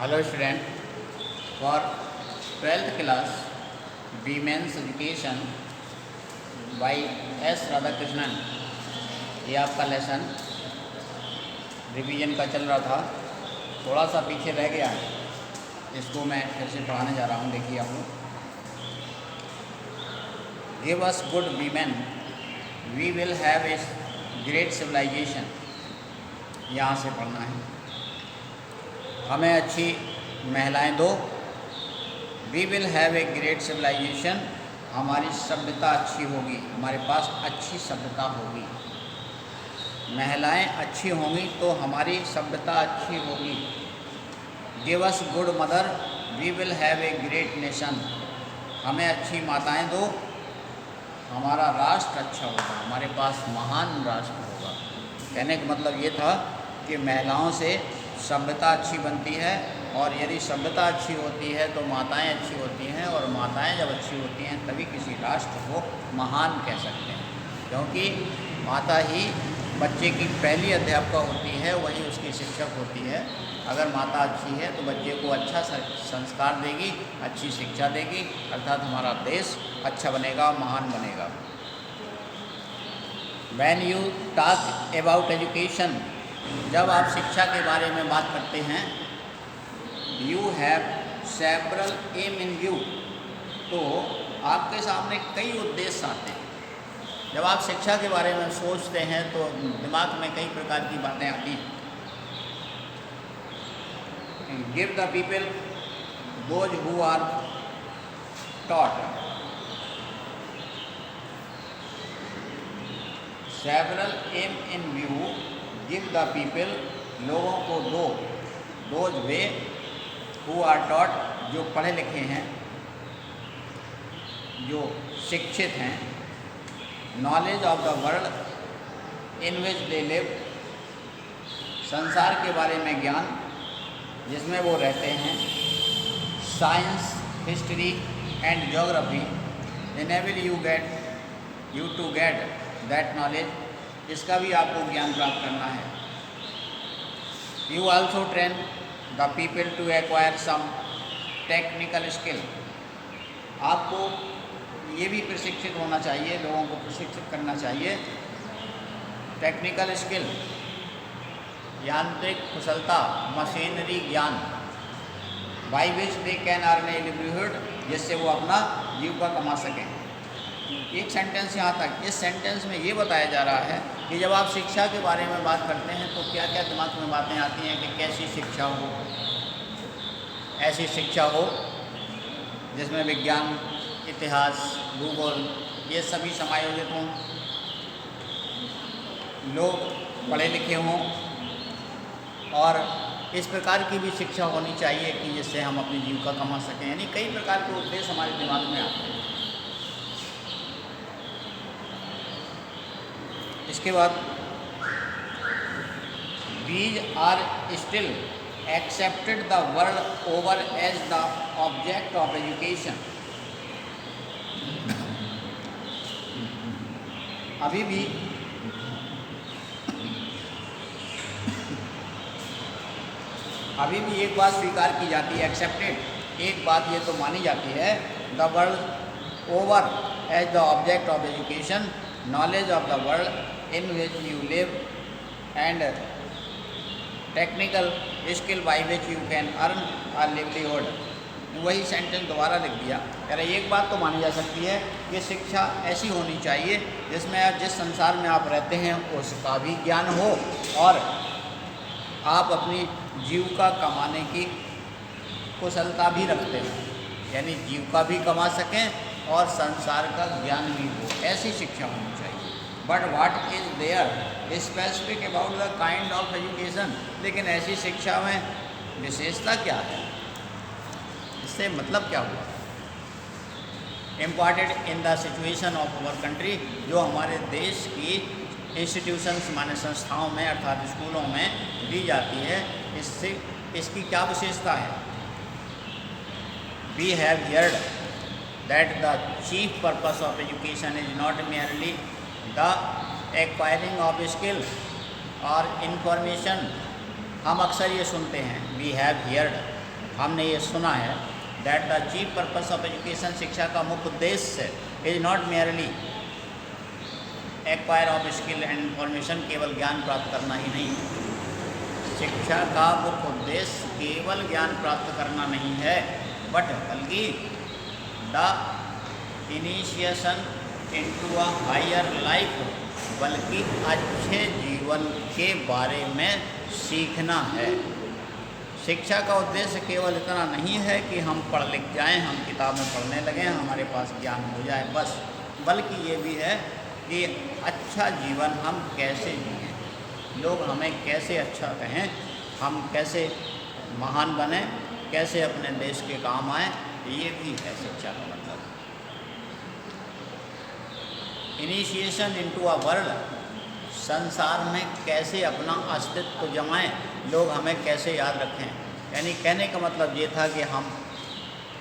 Hello student, for 12th class Women's Education by S. Radhakrishnan. ये आपका lesson revision का चल रहा था, थोड़ा सा पीछे रह गया है, इसको मैं फिर से पढ़ाने जा रहा हूँ। देखिए आप लोग, give us good women we will have a great civilization. यहाँ से पढ़ना है। हमें अच्छी महिलाएं दो, we will have a great civilization. हमारी सभ्यता अच्छी होगी, हमारे पास अच्छी सभ्यता होगी। महिलाएं अच्छी होंगी तो हमारी सभ्यता अच्छी होगी। Give us good mother we will have a great nation. हमें अच्छी माताएं दो, हमारा राष्ट्र अच्छा होगा, हमारे पास महान राष्ट्र होगा। कहने का मतलब ये था कि महिलाओं से सभ्यता अच्छी बनती है, और यदि सभ्यता अच्छी होती है तो माताएं अच्छी होती हैं, और माताएं जब अच्छी होती हैं तभी किसी राष्ट्र को महान कह सकते हैं, क्योंकि माता ही बच्चे की पहली अध्यापिका होती है, वही उसकी शिक्षक होती है। अगर माता अच्छी है तो बच्चे को अच्छा संस्कार देगी, अच्छी शिक्षा देगी, अर्थात हमारा देश अच्छा बनेगा, महान बनेगा। When you talk about education, जब आप शिक्षा के बारे में बात करते हैं, you have several aim in view, तो आपके सामने कई उद्देश्य आते हैं। जब आप शिक्षा के बारे में सोचते हैं तो दिमाग में कई प्रकार की बातें आती हैं। Give the people those who are taught several aim in view, give the people, लोगों को दो, those way who are taught, जो पढ़े लिखे हैं, जो शिक्षित हैं, knowledge of the world in which they live, संसार के बारे में ज्ञान जिसमें वो रहते हैं, science, history and geography, enable you to get that knowledge, इसका भी आपको ज्ञान प्राप्त करना है। You also train the people to acquire some technical skill, आपको ये भी प्रशिक्षित होना चाहिए, लोगों को प्रशिक्षित करना चाहिए। टेक्निकल स्किल, यांत्रिक कुशलता, मशीनरी ज्ञान, by which they can earn A livelihood, जिससे वो अपना जीविका कमा सकें। एक सेंटेंस यहाँ तक। इस सेंटेंस में ये बताया जा रहा है कि जब आप शिक्षा के बारे में बात करते हैं तो क्या क्या दिमाग में बातें आती हैं कि कैसी शिक्षा हो। ऐसी शिक्षा हो जिसमें विज्ञान, इतिहास, भूगोल ये सभी समायोजित हों, लोग पढ़े लिखे हों, और इस प्रकार की भी शिक्षा होनी चाहिए कि जिससे हम अपनी जीविका कमा सकें। यानी कई प्रकार के उद्देश्य हमारे दिमाग में आते हैं। इसके बाद these are still accepted the world over as the object of education, अभी भी एक बात स्वीकार की जाती है, एक्सेप्टेड, एक बात ये तो मानी जाती है, the world over as the object of education, knowledge of the world in which you live and technical skill by which you can earn a livelihood. वही सेंटेंस दोबारा लिख दिया। कह रहे एक बात तो मानी जा सकती है कि शिक्षा ऐसी होनी चाहिए जिसमें जिस संसार में आप रहते हैं उसका भी ज्ञान हो, और आप अपनी जीविका कमाने की कुशलता भी रखते हैं, यानी जीविका भी कमा सकें और संसार का ज्ञान भी हो। ऐसी शिक्षा होनी चाहिए। But what is there specific about the kind of education, लेकिन ऐसी शिक्षा में विशेषता क्या है, इससे मतलब क्या हुआ। Important in the situation of our country, जो हमारे देश की इंस्टीट्यूशंस माने संस्थाओं में अर्थात स्कूलों में दी जाती है, इससे इसकी क्या विशेषता है। We have heard that the chief purpose of education is not merely the acquiring of skill और इंफॉर्मेशन। हम अक्सर ये सुनते हैं, वी हैव हियर्ड, हमने ये सुना है that the chief purpose of education, शिक्षा का मुख्य उद्देश्य is not merely acquire of skill and information, केवल ज्ञान प्राप्त करना ही नहीं। शिक्षा का मुख्य उद्देश्य केवल ज्ञान प्राप्त करना नहीं है, बल्कि the initiation into a higher life, बल्कि अच्छे जीवन के बारे में सीखना है। शिक्षा का उद्देश्य केवल इतना नहीं है कि हम पढ़ लिख जाएं, हम किताबें पढ़ने लगें, हमारे पास ज्ञान हो जाए बस, बल्कि ये भी है कि अच्छा जीवन हम कैसे जिएं, लोग हमें कैसे अच्छा कहें, हम कैसे महान बने, कैसे अपने देश के काम आए, ये भी है शिक्षा का मतलब। इनिशिएशन इनटू अ वर्ल्ड, संसार में कैसे अपना अस्तित्व जमाएं, लोग हमें कैसे याद रखें। यानी कहने का मतलब ये था कि हम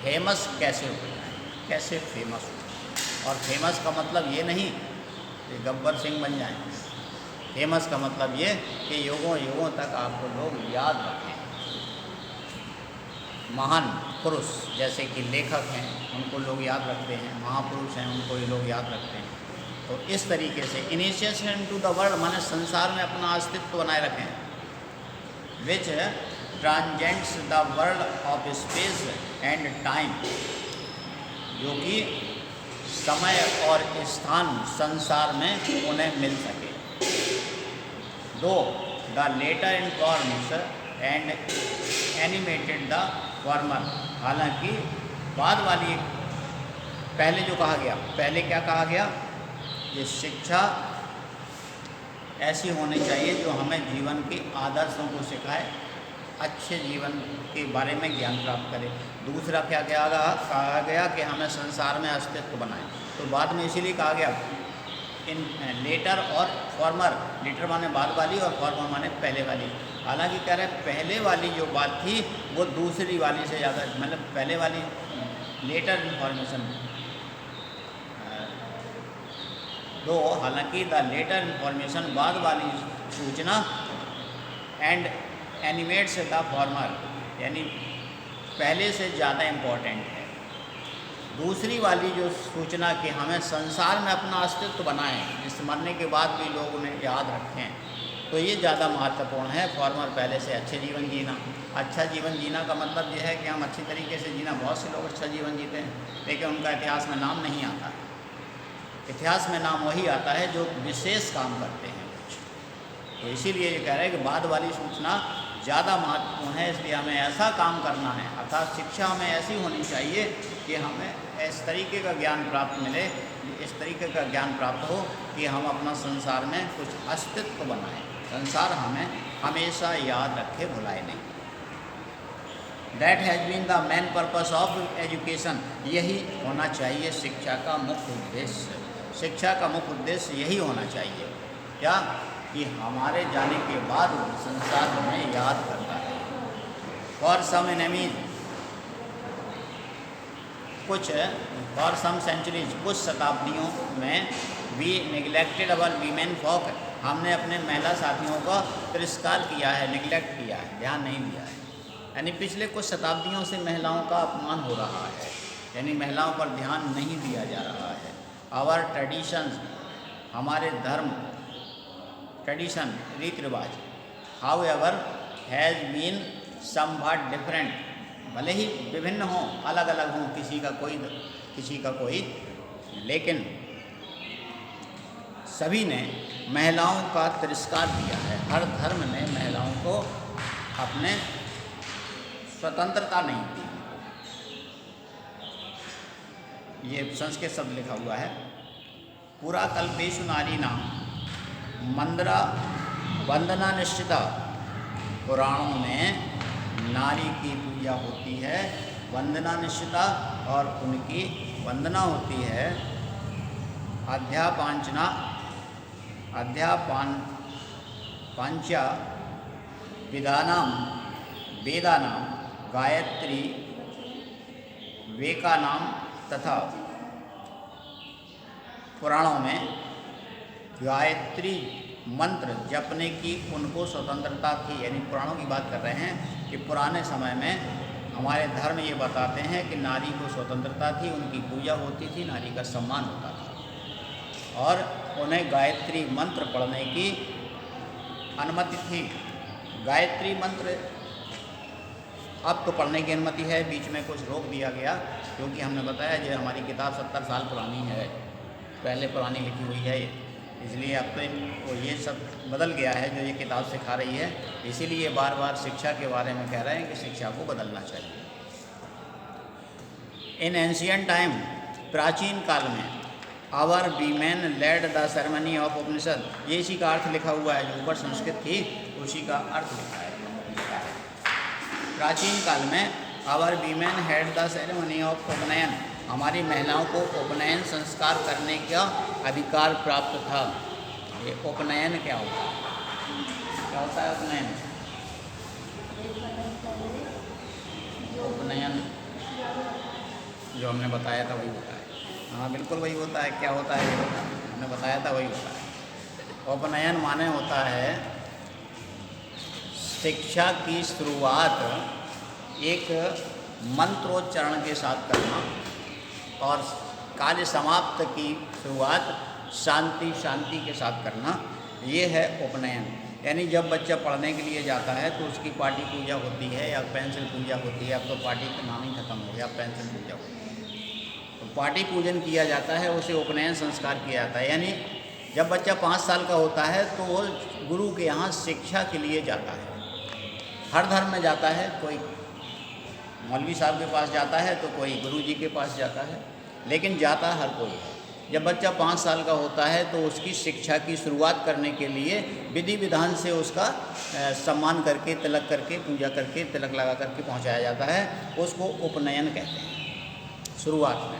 फेमस कैसे हो जाएं, कैसे फेमस हो। और फेमस का मतलब ये नहीं कि गब्बर सिंह बन जाएं, फेमस का मतलब ये कि युगों युगों तक आपको लोग याद रखें। महान पुरुष जैसे कि लेखक हैं, उनको लोग याद रखते हैं, महापुरुष हैं, उनको ये लोग याद रखते हैं। तो इस तरीके से इनिशिएशन टू द वर्ल्ड माने संसार में अपना अस्तित्व बनाए रखें। Which transcends the world of space and time, जो कि समय और स्थान संसार में उन्हें मिल सके। Though the latter informs and animated the former, हालांकि बाद वाली पहले जो कहा गया, पहले क्या कहा गया, ये शिक्षा ऐसी होनी चाहिए जो हमें जीवन के आदर्शों को सिखाए, अच्छे जीवन के बारे में ज्ञान प्राप्त करे। दूसरा क्या कहा गया कि हमें संसार में अस्तित्व बनाए। तो बाद में इसीलिए कहा गया इन लेटर और फॉर्मर, लेटर माने बाद वाली और फॉर्मर माने पहले वाली। हालांकि कह रहे पहले वाली जो बात थी वो दूसरी वाली से ज़्यादा, मतलब पहले वाली लेटर इन्फॉर्मेशन दो, हालांकि द लेटर इन्फॉर्मेशन बाद वाली सूचना एंड एनिमेट्स द फॉर्मर, यानी पहले से ज़्यादा इम्पोर्टेंट है। दूसरी वाली जो सूचना कि हमें संसार में अपना अस्तित्व बनाएं, जिस मरने के बाद भी लोग उन्हें याद रखें, तो ये ज़्यादा महत्वपूर्ण है। फॉर्मर पहले से अच्छे जीवन जीना। अच्छा जीवन जीना का मतलब यह है कि हम अच्छी तरीके से जीना। बहुत से लोग अच्छा जीवन जीते हैं लेकिन उनका इतिहास में नाम नहीं आता है। इतिहास में नाम वही आता है जो विशेष काम करते हैं कुछ। तो इसीलिए ये कह रहे हैं कि बाद वाली सूचना ज़्यादा महत्वपूर्ण है, इसलिए हमें ऐसा काम करना है, अर्थात शिक्षा हमें ऐसी होनी चाहिए कि हमें इस तरीके का ज्ञान प्राप्त मिले, इस तरीके का ज्ञान प्राप्त हो कि हम अपना संसार में कुछ अस्तित्व बनाएं, संसार हमें हमेशा याद रखे, भुलाए नहीं। That has been the main purpose of education, यही होना चाहिए शिक्षा का मुख्य उद्देश्य। शिक्षा का मुख्य उद्देश्य यही होना चाहिए, क्या कि हमारे जाने के बाद संसार हमें याद करता है। For some enemies, for some centuries, कुछ शताब्दियों में we neglected our women folk, हमने अपने महिला साथियों का तिरस्कार किया है, निगलेक्ट किया है, ध्यान नहीं दिया है। यानी पिछले कुछ शताब्दियों से महिलाओं का अपमान हो रहा है, यानी महिलाओं पर ध्यान नहीं दिया जा रहा है। आवर ट्रेडिशंस, हमारे धर्म, ट्रेडिशन, रीति रिवाज, however has been somewhat different, भले ही विभिन्न हों, अलग अलग हों, किसी का कोई, लेकिन सभी ने महिलाओं का तिरस्कार किया है। हर धर्म ने महिलाओं को अपने स्वतंत्रता नहीं दी। ये संस्कृत शब्द लिखा हुआ है। पूरा कल्पेशु नारी नाम मंद्रा वंदना निश्चिता, पुराणों में नारी की पूजा होती है, वंदना निश्चिता, और उनकी वंदना होती है। पांचा विदानाम, वेदानाम, गायत्री, वेकानाम, तथा पुराणों में गायत्री मंत्र जपने की उनको स्वतंत्रता थी। यानी पुराणों की बात कर रहे हैं कि पुराने समय में हमारे धर्म ये बताते हैं कि नारी को स्वतंत्रता थी, उनकी पूजा होती थी, नारी का सम्मान होता था और उन्हें गायत्री मंत्र पढ़ने की अनुमति थी। गायत्री मंत्र अब तो पढ़ने की अनुमति है, बीच में कुछ रोक दिया गया क्योंकि हमने बताया जो हमारी किताब 70 साल पुरानी है, पहले पुरानी लिखी हुई है, इसलिए अब तो ये सब बदल गया है जो ये किताब सिखा रही है। इसीलिए बार बार शिक्षा के बारे में कह रहे हैं कि शिक्षा को बदलना चाहिए। इन एंशियंट टाइम, प्राचीन काल में, our women led the ceremony of Upanishad, ये इसी का अर्थ लिखा हुआ है, जो ऊपर संस्कृत थी उसी का अर्थ लिखा है। प्राचीन काल में our women had the ceremony of upanayana, हमारी महिलाओं को उपनयन संस्कार करने का अधिकार प्राप्त था। ये उपनयन क्या होता है? क्या होता है उपनयन? उपनयन जो हमने बताया था वही होता है। हाँ बिल्कुल वही होता है। क्या होता है ये हमने बताया था, वही होता है। उपनयन माने होता है शिक्षा की शुरुआत एक मंत्रोच्चारण के साथ करना और कार्य समाप्त की शुरुआत शांति के साथ करना, ये है उपनयन। यानी जब बच्चा पढ़ने के लिए जाता है तो उसकी पाटी पूजा होती है या पेंसिल पूजा होती है। अब तो पाटी का नाम ही खत्म हो गया, पेंसिल पूजा होती है। तो पाटी पूजन किया जाता है, उसे उपनयन संस्कार किया जाता है। यानी जब बच्चा 5 साल का होता है तो वो गुरु के यहाँ शिक्षा के लिए जाता है। हर धर्म में जाता है, कोई मौलवी साहब के पास जाता है तो कोई गुरुजी के पास जाता है, लेकिन जाता हर कोई है। जब बच्चा 5 साल का होता है तो उसकी शिक्षा की शुरुआत करने के लिए विधि विधान से उसका सम्मान करके, तिलक करके, पूजा करके, तिलक लगा करके पहुंचाया जाता है। उसको उपनयन कहते हैं शुरुआत में।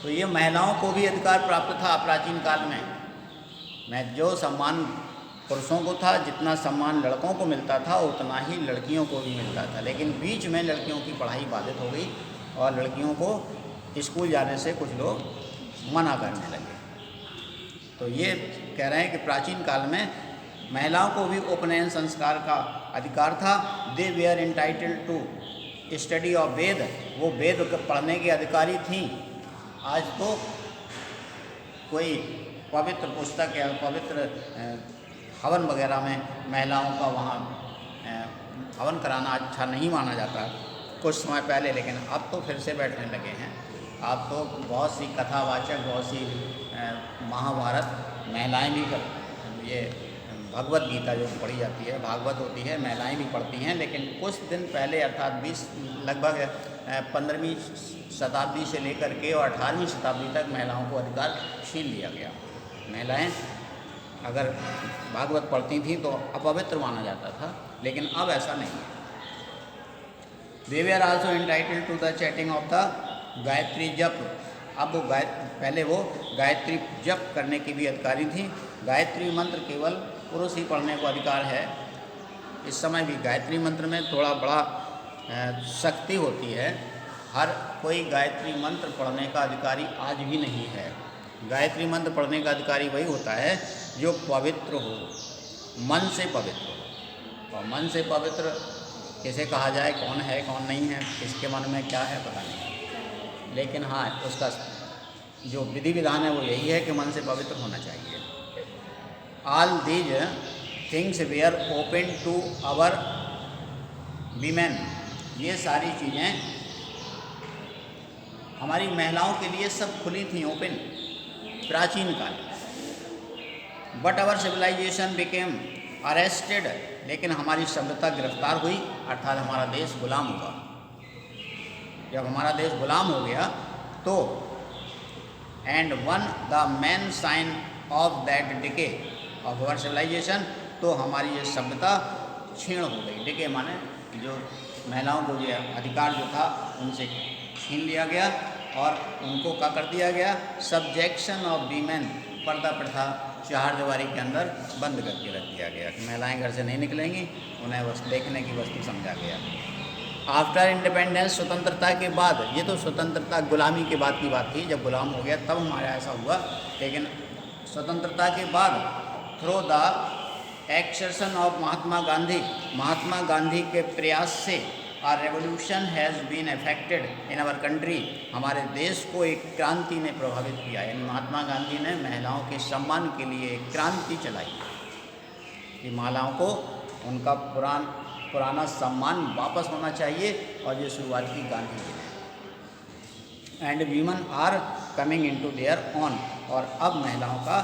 तो ये महिलाओं को भी अधिकार प्राप्त था प्राचीन काल में। जो सम्मान पुरुषों को था, जितना सम्मान लड़कों को मिलता था उतना ही लड़कियों को भी मिलता था। लेकिन बीच में लड़कियों की पढ़ाई बाधित हो गई और लड़कियों को स्कूल जाने से कुछ लोग मना करने लगे। तो ये कह रहे हैं कि प्राचीन काल में महिलाओं को भी उपनयन संस्कार का अधिकार था। They were entitled to study of Veda, वो वेद पढ़ने के अधिकारी थीं। आज तो कोई पवित्र पुस्तक या पवित्र हवन वगैरह में महिलाओं का वहाँ हवन कराना अच्छा नहीं माना जाता कुछ समय पहले, लेकिन अब तो फिर से बैठने लगे हैं। अब तो बहुत सी कथावाचक, बहुत सी महाभारत महिलाएं भी ये भगवत गीता जो पढ़ी जाती है, भागवत होती है, महिलाएं भी पढ़ती हैं। लेकिन कुछ दिन पहले अर्थात लगभग 15वीं शताब्दी से लेकर के और 18वीं शताब्दी तक महिलाओं को अधिकार छीन लिया गया। महिलाएं अगर भागवत पढ़ती थीं तो अपवित्र माना जाता था, लेकिन अब ऐसा नहीं है। They were also entitled to the chanting of the Gayatri jap. अब वो पहले वो गायत्री जप करने की भी अधिकारी थी। गायत्री मंत्र केवल पुरुष ही पढ़ने को अधिकार है। इस समय भी गायत्री मंत्र में थोड़ा बड़ा शक्ति होती है। हर कोई गायत्री मंत्र पढ़ने का अधिकारी आज भी नहीं है। गायत्री मंत्र पढ़ने का अधिकारी वही होता है जो पवित्र हो, मन से पवित्र हो। और मन से पवित्र किसे कहा जाए, कौन है कौन नहीं है, किसके मन में क्या है पता नहीं, लेकिन हाँ उसका जो विधि विधान है वो यही है कि मन से पवित्र होना चाहिए। All these things were open to our women, ये सारी चीज़ें हमारी महिलाओं के लिए सब खुली थी, ओपन, प्राचीन काल। But our civilization became arrested, लेकिन हमारी सभ्यता गिरफ्तार हुई, अर्थात हमारा देश गुलाम हुआ। जब हमारा देश गुलाम हो गया तो and one the main sign of that decay of our civilization, तो हमारी ये सभ्यता क्षीण हो गई। डिके माने जो महिलाओं को जो अधिकार जो था उनसे छीन लिया गया और उनको क्या कर दिया गया, सब्जेक्शन ऑफ वीमेन, पर्दा प्रथा चार दीवारी के अंदर बंद करके रख दिया गया कि महिलाएं घर से नहीं निकलेंगी, उन्हें बस देखने की वस्तु समझा गया। आफ्टर इंडिपेंडेंस, स्वतंत्रता के बाद, ये तो स्वतंत्रता गुलामी के बाद की बात थी, जब गुलाम हो गया तब हमारा ऐसा हुआ, लेकिन स्वतंत्रता के बाद through the exertion of Mahatma Gandhi के प्रयास से A revolution has been effected in our country. हमारे देश को एक क्रांति ने प्रभावित किया है। महात्मा गांधी ने महिलाओं के सम्मान के लिए एक क्रांति चलाई कि महिलाओं को उनका पुराना सम्मान वापस होना चाहिए, और ये शुरुआत की गांधी जी ने। And women are coming into their own, और अब महिलाओं का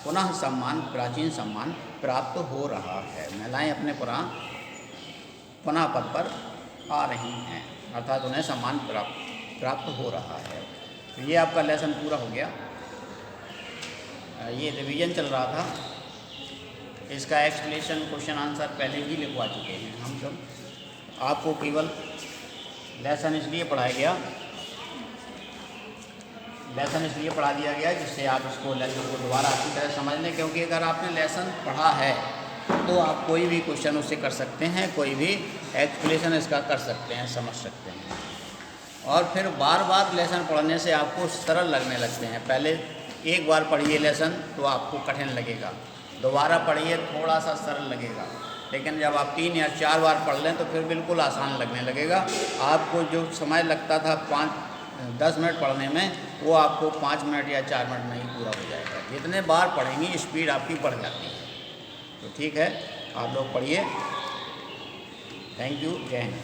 पुनः सम्मान, प्राचीन सम्मान प्राप्त हो रहा है। महिलाएं अपने पुनः पद पर आ रही हैं, अर्थात उन्हें सम्मान प्राप्त हो रहा है। तो ये आपका लेसन पूरा हो गया। ये रिवीजन चल रहा था, इसका एक्सप्लेनेशन क्वेश्चन आंसर पहले ही लिखवा चुके हैं हम सब। आपको केवल लेसन इसलिए पढ़ाया गया, लेसन इसलिए पढ़ा दिया गया जिससे आप इसको लेसन को दोबारा अच्छी तरह समझ लें, क्योंकि अगर आपने लेसन पढ़ा है तो आप कोई भी क्वेश्चन उससे कर सकते हैं, कोई भी एक्सप्लेनेशन इसका कर सकते हैं, समझ सकते हैं। और फिर बार बार लेसन पढ़ने से आपको सरल लगने लगते हैं। पहले एक बार पढ़िए लेसन तो आपको कठिन लगेगा, दोबारा पढ़िए थोड़ा सा सरल लगेगा, लेकिन जब आप 3 या 4 बार पढ़ लें तो फिर बिल्कुल आसान लगने लगेगा। आपको जो समय लगता था 5-10 मिनट पढ़ने में, वो आपको 5 मिनट या 4 मिनट में ही पूरा हो जाएगा। जितने बार पढ़ेंगी स्पीड आपकी बढ़ जाती है। तो ठीक है, आप लोग पढ़िए। थैंक यू, जय हिंद।